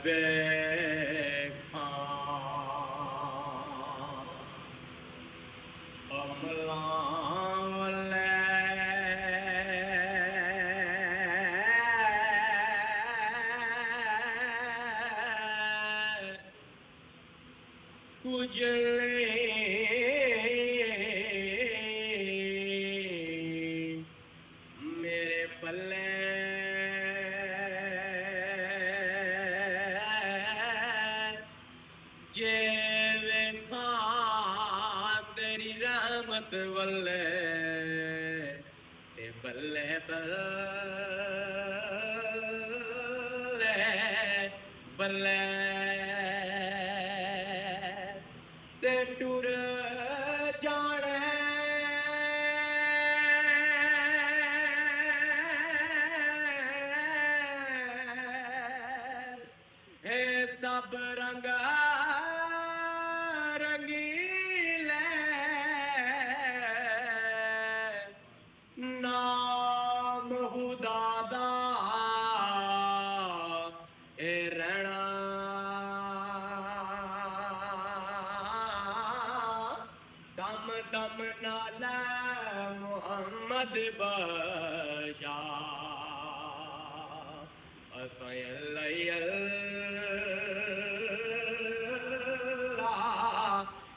वेखा अमलां वल्ले कुजले मेरे पल्ले जे वेखा तेरी रहमत वल्ले ते बल्ले बल्ले बल्ले ते टुर जाने हे सब रंग रंगीले नाम खुदा दा ए रहना दम दम नाल मुहम्मद बशा असां अल्लाह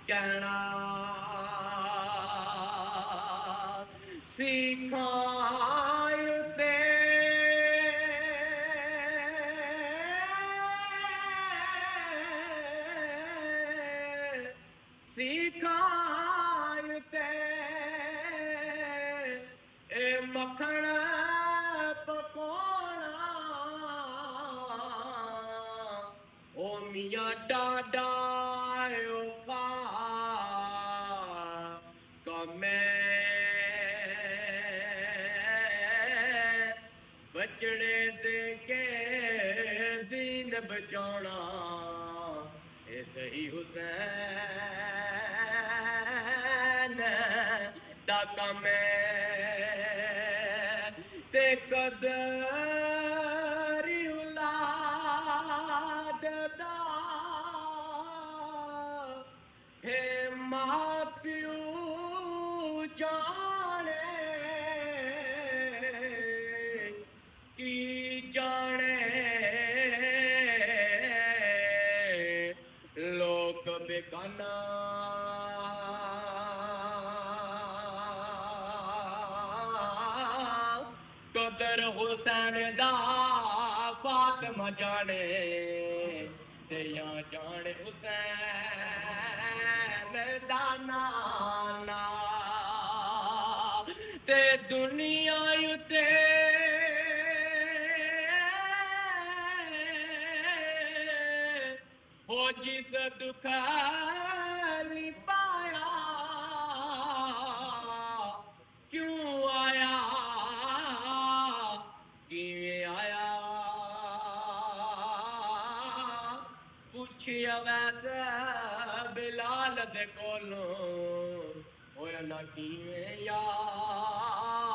कहना सिखाए ते सिखाए ते ए मखण पकोड़ा ओ मियां डाडा का कमे बचड़े दे के दीन बचाना ए सही हुसैन दा कमे ते कदरी औलाद दा हे मां प्यू जाने की जाने लोक बेगाना कदर हुसैन दा फातिमा जाने ते या जाने हुसैन दा नाना ते दुनिया उते हो जिस दुख पाया क्यों आया किवें आया पुछिया वैसे बिलाल दे कोलों होया ना किवें यार